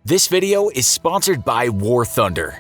This video is sponsored by War Thunder.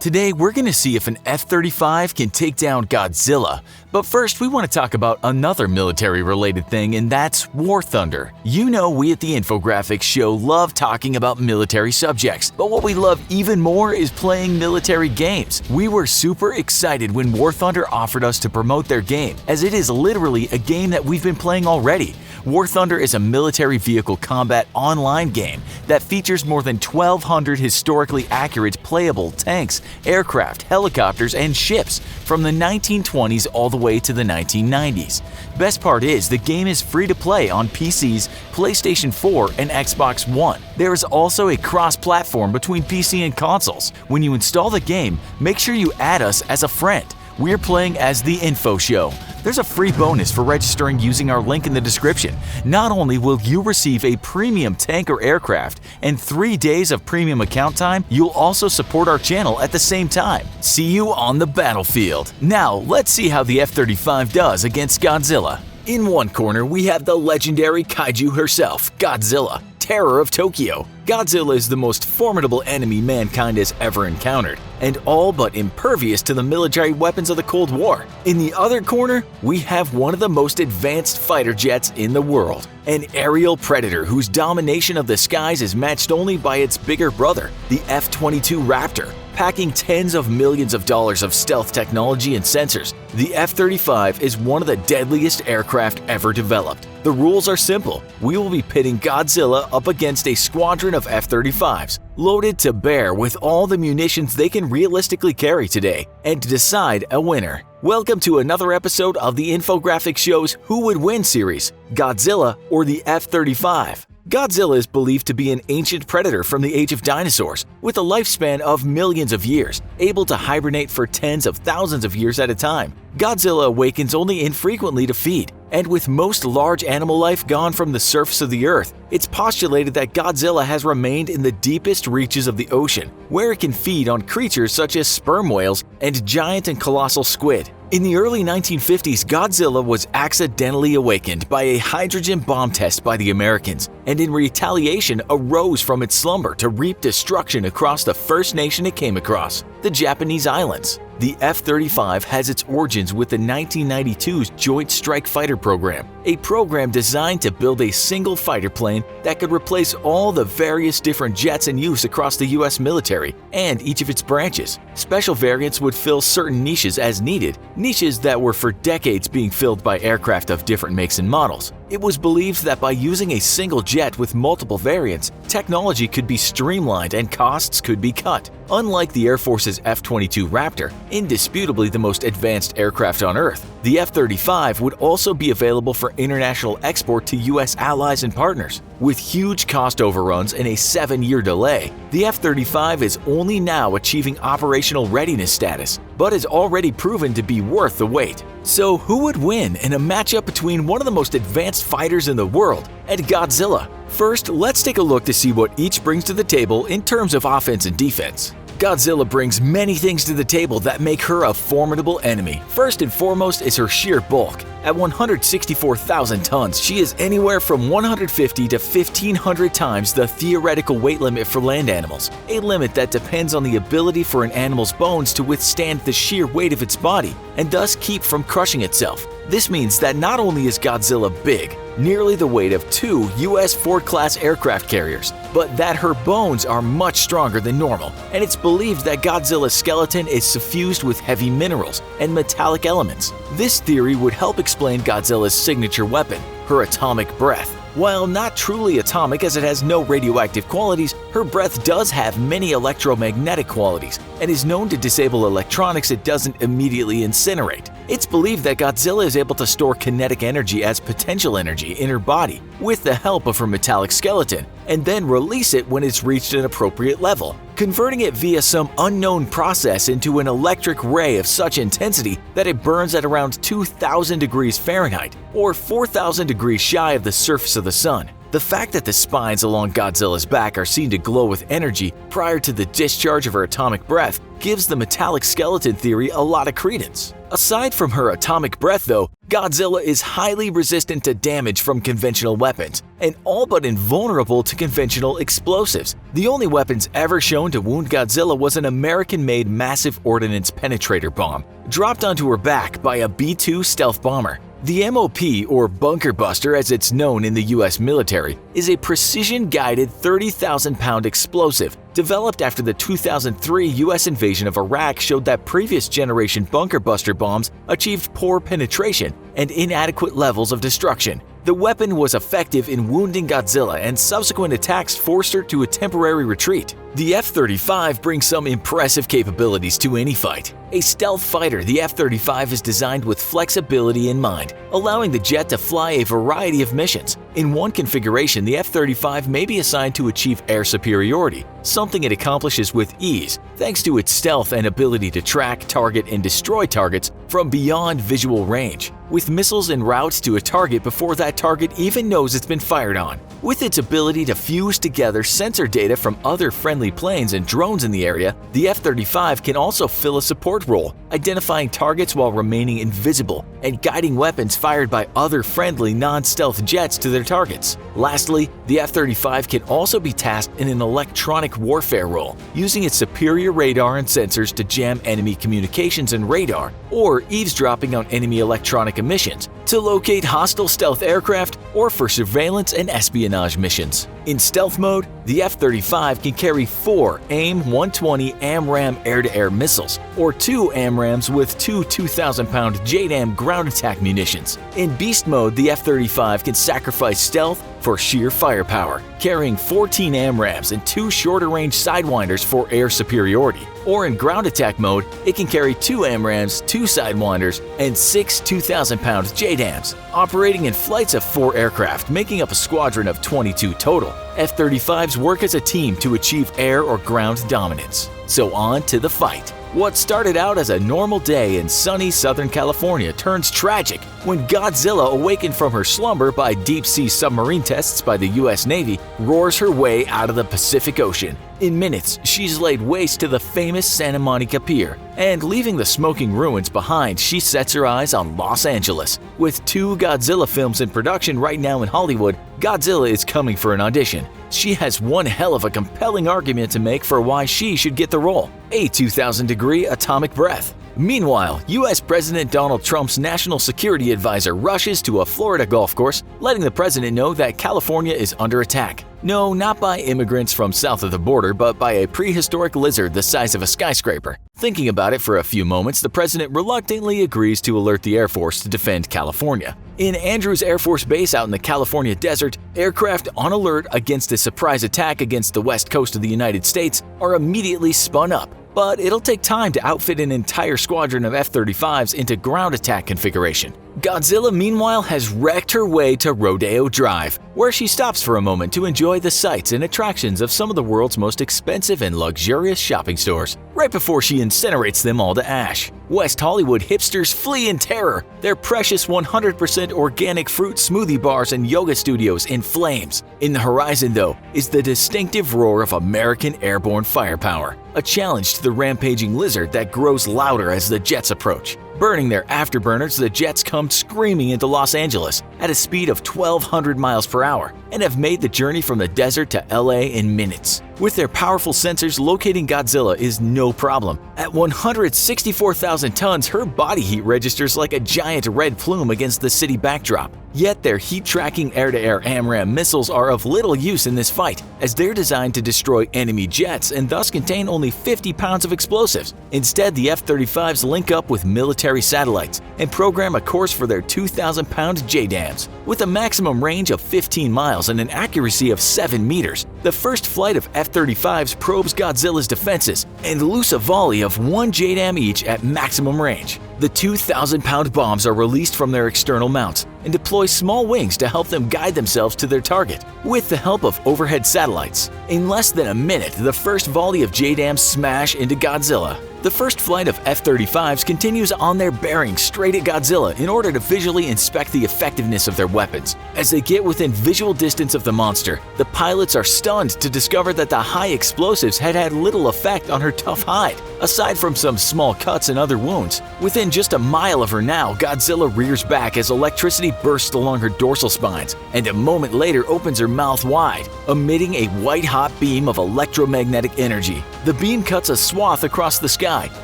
Today we're going to see if an F-35 can take down Godzilla, but first we want to talk about another military-related thing, and that's War Thunder. You know we at the Infographics show love talking about military subjects, but what we love even more is playing military games. We were super excited when War Thunder offered us to promote their game, as it is literally a game that we've been playing already. War Thunder is a military vehicle combat online game that features more than 1,200 historically accurate playable tanks, aircraft, helicopters, and ships from the 1920s all the way to the 1990s. Best part is the game is free to play on PCs, PlayStation 4, and Xbox One. There is also a cross-platform between PC and consoles. When you install the game, make sure you add us as a friend. We're playing as the Info Show. There's a free bonus for registering using our link in the description. Not only will you receive a premium tank or aircraft and 3 days of premium account time, you'll also support our channel at the same time. See you on the battlefield. Now, let's see how the F-35 does against Godzilla. In one corner, we have the legendary kaiju herself, Godzilla, Terror of Tokyo. Godzilla is the most formidable enemy mankind has ever encountered, and all but impervious to the military weapons of the Cold War. In the other corner, we have one of the most advanced fighter jets in the world, an aerial predator whose domination of the skies is matched only by its bigger brother, the F-22 Raptor. Packing tens of millions of dollars of stealth technology and sensors, the F-35 is one of the deadliest aircraft ever developed. The rules are simple. We will be pitting Godzilla up against a squadron of F-35s, loaded to bear with all the munitions they can realistically carry today, and to decide a winner. Welcome to another episode of the Infographics show's Who Would Win series, Godzilla or the F-35. Godzilla is believed to be an ancient predator from the age of dinosaurs, with a lifespan of millions of years, able to hibernate for tens of thousands of years at a time. Godzilla awakens only infrequently to feed, and with most large animal life gone from the surface of the earth, it's postulated that Godzilla has remained in the deepest reaches of the ocean, where it can feed on creatures such as sperm whales and giant and colossal squid. In the early 1950s, Godzilla was accidentally awakened by a hydrogen bomb test by the Americans, and in retaliation arose from its slumber to reap destruction across the first nation it came across, the Japanese islands. The F-35 has its origins with the 1992's Joint Strike Fighter program, a program designed to build a single fighter plane that could replace all the various different jets in use across the US military and each of its branches. Special variants would fill certain niches as needed, niches that were for decades being filled by aircraft of different makes and models. It was believed that by using a single jet with multiple variants, technology could be streamlined and costs could be cut. Unlike the Air Force's F-22 Raptor, indisputably the most advanced aircraft on Earth, the F-35 would also be available for international export to US allies and partners. With huge cost overruns and a 7-year delay, the F-35 is only now achieving operational readiness status, but has already proven to be worth the wait. So who would win in a matchup between one of the most advanced fighters in the world and Godzilla? First, let's take a look to see what each brings to the table in terms of offense and defense. Godzilla brings many things to the table that make her a formidable enemy. First and foremost is her sheer bulk. At 164,000 tons, she is anywhere from 150 to 1,500 times the theoretical weight limit for land animals, a limit that depends on the ability for an animal's bones to withstand the sheer weight of its body and thus keep from crushing itself. This means that not only is Godzilla big, nearly the weight of 2 US Ford-class aircraft carriers, but that her bones are much stronger than normal, and it's believed that Godzilla's skeleton is suffused with heavy minerals and metallic elements. This theory would help explain Godzilla's signature weapon, her atomic breath. While not truly atomic as it has no radioactive qualities, her breath does have many electromagnetic qualities and is known to disable electronics it doesn't immediately incinerate. It's believed that Godzilla is able to store kinetic energy as potential energy in her body with the help of her metallic skeleton, and then release it when it's reached an appropriate level, converting it via some unknown process into an electric ray of such intensity that it burns at around 2,000 degrees Fahrenheit or 4,000 degrees shy of the surface of the sun. The fact that the spines along Godzilla's back are seen to glow with energy prior to the discharge of her atomic breath gives the metallic skeleton theory a lot of credence. Aside from her atomic breath though, Godzilla is highly resistant to damage from conventional weapons and all but invulnerable to conventional explosives. The only weapons ever shown to wound Godzilla was an American-made massive ordnance penetrator bomb, dropped onto her back by a B-2 stealth bomber. The MOP, or Bunker Buster as it's known in the US military, is a precision-guided 30,000-pound explosive developed after the 2003 US invasion of Iraq showed that previous generation Bunker Buster bombs achieved poor penetration and inadequate levels of destruction. The weapon was effective in wounding Godzilla, and subsequent attacks forced her to a temporary retreat. The F-35 brings some impressive capabilities to any fight. A stealth fighter, the F-35 is designed with flexibility in mind, allowing the jet to fly a variety of missions. In one configuration, the F-35 may be assigned to achieve air superiority, something it accomplishes with ease thanks to its stealth and ability to track, target, and destroy targets from beyond visual range, with missiles en route to a target before that target even knows it's been fired on. With its ability to fuse together sensor data from other friendly planes and drones in the area, the F-35 can also fill a support role, identifying targets while remaining invisible and guiding weapons fired by other friendly non-stealth jets to their targets. Lastly, the F-35 can also be tasked in an electronic warfare role, using its superior radar and sensors to jam enemy communications and radar, or eavesdropping on enemy electronic emissions to locate hostile stealth aircraft or for surveillance and espionage missions. In stealth mode, the F-35 can carry 4 AIM-120 AMRAAM air-to-air missiles, or 2 AMRAAMs with two 2,000-pound JDAM ground attack munitions. In beast mode, the F-35 can sacrifice stealth for sheer firepower, carrying 14 AMRAAMs and 2 shorter-range Sidewinders for air superiority. Or in ground attack mode, it can carry 2 AMRAAMs, 2 Sidewinders, and 6 2,000-pound JDAMs, operating in flights of 4 aircraft, making up a squadron of 22 total. F-35s work as a team to achieve air or ground dominance. So on to the fight. What started out as a normal day in sunny Southern California turns tragic when Godzilla, awakened from her slumber by deep-sea submarine tests by the US Navy, roars her way out of the Pacific Ocean. In minutes, she's laid waste to the famous Santa Monica Pier, and leaving the smoking ruins behind, she sets her eyes on Los Angeles. With 2 Godzilla films in production right now in Hollywood, Godzilla is coming for an audition. She has one hell of a compelling argument to make for why she should get the role: a 2,000-degree atomic breath. Meanwhile, US President Donald Trump's national security advisor rushes to a Florida golf course, letting the president know that California is under attack. No, not by immigrants from south of the border, but by a prehistoric lizard the size of a skyscraper. Thinking about it for a few moments, the president reluctantly agrees to alert the Air Force to defend California. In Andrews Air Force Base out in the California desert, aircraft on alert against a surprise attack against the west coast of the United States are immediately spun up. But it'll take time to outfit an entire squadron of F-35s into ground attack configuration. Godzilla, meanwhile, has wrecked her way to Rodeo Drive, where she stops for a moment to enjoy the sights and attractions of some of the world's most expensive and luxurious shopping stores, right before she incinerates them all to ash. West Hollywood hipsters flee in terror, their precious 100% organic fruit smoothie bars and yoga studios in flames. In the horizon, though, is the distinctive roar of American airborne firepower, a challenge to the rampaging lizard that grows louder as the jets approach. Burning their afterburners, the jets come screaming into Los Angeles at a speed of 1,200 miles per hour and have made the journey from the desert to LA in minutes. With their powerful sensors, locating Godzilla is no problem. At 164,000 tons, her body heat registers like a giant red plume against the city backdrop. Yet their heat-tracking air-to-air AMRAAM missiles are of little use in this fight, as they're designed to destroy enemy jets and thus contain only 50 pounds of explosives. Instead, the F-35s link up with military satellites and program a course for their 2,000-pound JDAMs. With a maximum range of 15 miles and an accuracy of 7 meters, the first flight of F-35s probes Godzilla's defenses and loose a volley of 1 JDAM each at maximum range. The 2,000-pound bombs are released from their external mounts, and deploy small wings to help them guide themselves to their target. With the help of overhead satellites, in less than a minute, the first volley of JDAMs smash into Godzilla. The first flight of F-35s continues on their bearing straight at Godzilla in order to visually inspect the effectiveness of their weapons. As they get within visual distance of the monster, the pilots are stunned to discover that the high explosives had little effect on her tough hide, aside from some small cuts and other wounds. Within just a mile of her now, Godzilla rears back as electricity bursts along her dorsal spines, and a moment later opens her mouth wide, emitting a white-hot beam of electromagnetic energy. The beam cuts a swath across the sky,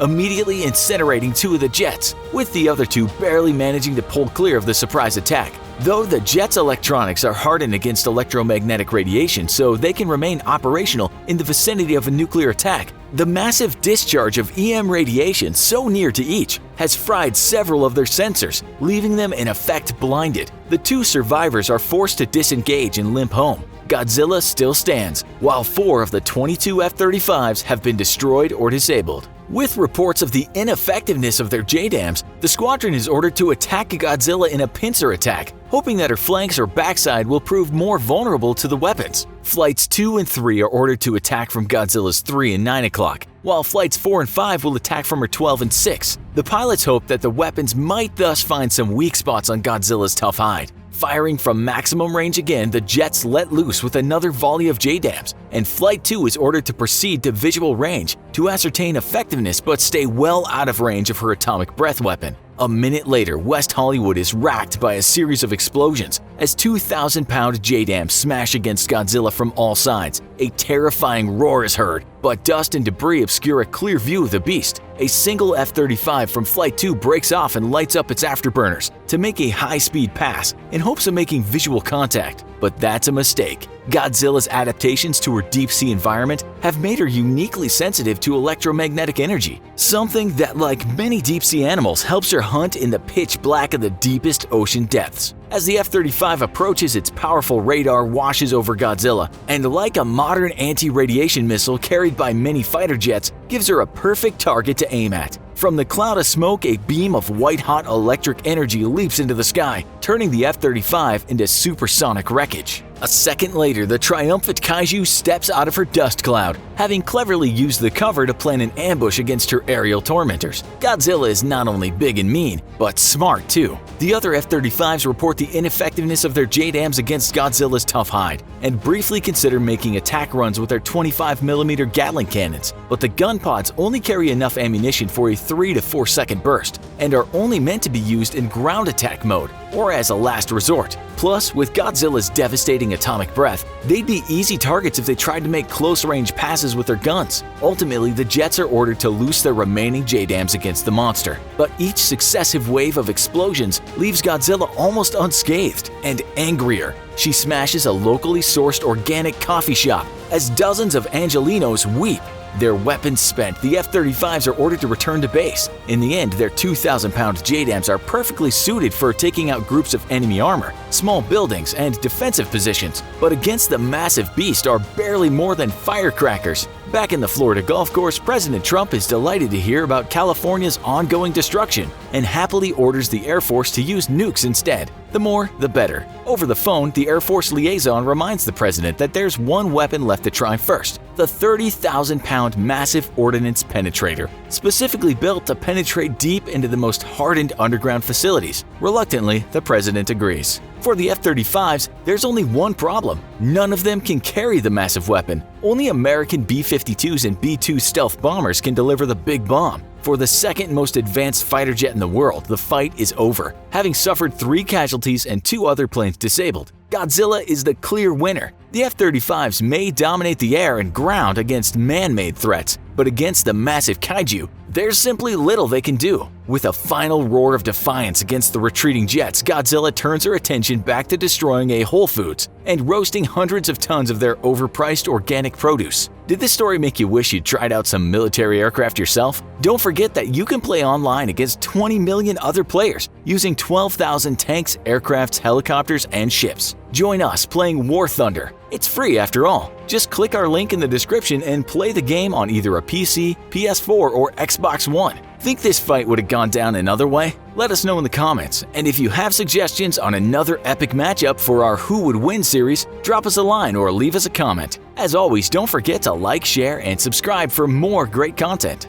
immediately incinerating two of the jets, with the other two barely managing to pull clear of the surprise attack. Though the jet's electronics are hardened against electromagnetic radiation so they can remain operational in the vicinity of a nuclear attack, the massive discharge of EM radiation so near to each has fried several of their sensors, leaving them in effect blinded. The two survivors are forced to disengage and limp home. Godzilla still stands, while 4 of the 22 F-35s have been destroyed or disabled. With reports of the ineffectiveness of their JDAMs, the squadron is ordered to attack Godzilla in a pincer attack, hoping that her flanks or backside will prove more vulnerable to the weapons. Flights 2 and 3 are ordered to attack from Godzilla's 3 and 9 o'clock, while Flights 4 and 5 will attack from her 12 and 6. The pilots hope that the weapons might thus find some weak spots on Godzilla's tough hide. Firing from maximum range again, the jets let loose with another volley of JDAMs, and Flight 2 is ordered to proceed to visual range to ascertain effectiveness but stay well out of range of her atomic breath weapon. A minute later, West Hollywood is racked by a series of explosions as 2,000-pound JDAMs smash against Godzilla from all sides. A terrifying roar is heard, but dust and debris obscure a clear view of the beast. A single F-35 from Flight 2 breaks off and lights up its afterburners to make a high-speed pass in hopes of making visual contact. But that's a mistake. Godzilla's adaptations to her deep-sea environment have made her uniquely sensitive to electromagnetic energy, something that, like many deep-sea animals, helps her hunt in the pitch black of the deepest ocean depths. As the F-35 approaches, its powerful radar washes over Godzilla, and like a modern anti-radiation missile carried by many fighter jets, gives her a perfect target to aim at. From the cloud of smoke, a beam of white-hot electric energy leaps into the sky, turning the F-35 into supersonic wreckage. A second later, the triumphant kaiju steps out of her dust cloud, having cleverly used the cover to plan an ambush against her aerial tormentors. Godzilla is not only big and mean, but smart too. The other F-35s report the ineffectiveness of their JDAMs against Godzilla's tough hide, and briefly consider making attack runs with their 25mm Gatling cannons, but the gun pods only carry enough ammunition for a 3 to 4 second burst, and are only meant to be used in ground attack mode, or as a last resort. Plus, with Godzilla's devastating atomic breath, they'd be easy targets if they tried to make close-range passes with their guns. Ultimately, the jets are ordered to loose their remaining JDAMs against the monster, but each successive wave of explosions leaves Godzilla almost unscathed and angrier. She smashes a locally sourced organic coffee shop as dozens of Angelinos weep. Their weapons spent, the F-35s are ordered to return to base. In the end, their 2,000-pound JDAMs are perfectly suited for taking out groups of enemy armor, small buildings, and defensive positions, but against the massive beast are barely more than firecrackers. Back in the Florida golf course, President Trump is delighted to hear about California's ongoing destruction and happily orders the Air Force to use nukes instead. The more, the better. Over the phone, the Air Force liaison reminds the president that there's one weapon left to try first: the 30,000-pound massive ordnance penetrator, specifically built to penetrate deep into the most hardened underground facilities. Reluctantly, the president agrees. For the F-35s, there's only one problem. None of them can carry the massive weapon. Only American B-52s and B-2 stealth bombers can deliver the big bomb. For the second most advanced fighter jet in the world, the fight is over, having suffered 3 casualties and 2 other planes disabled. Godzilla is the clear winner. The F-35s may dominate the air and ground against man-made threats, but against the massive kaiju, there's simply little they can do. With a final roar of defiance against the retreating jets, Godzilla turns her attention back to destroying a Whole Foods and roasting hundreds of tons of their overpriced organic produce. Did this story make you wish you'd tried out some military aircraft yourself? Don't forget that you can play online against 20 million other players using 12,000 tanks, aircrafts, helicopters, and ships. Join us playing War Thunder. It's free after all. Just click our link in the description and play the game on either a PC, PS4, or Xbox One. Think this fight would have gone down another way? Let us know in the comments, and if you have suggestions on another epic matchup for our Who Would Win series, drop us a line or leave us a comment. As always, don't forget to like, share, and subscribe for more great content.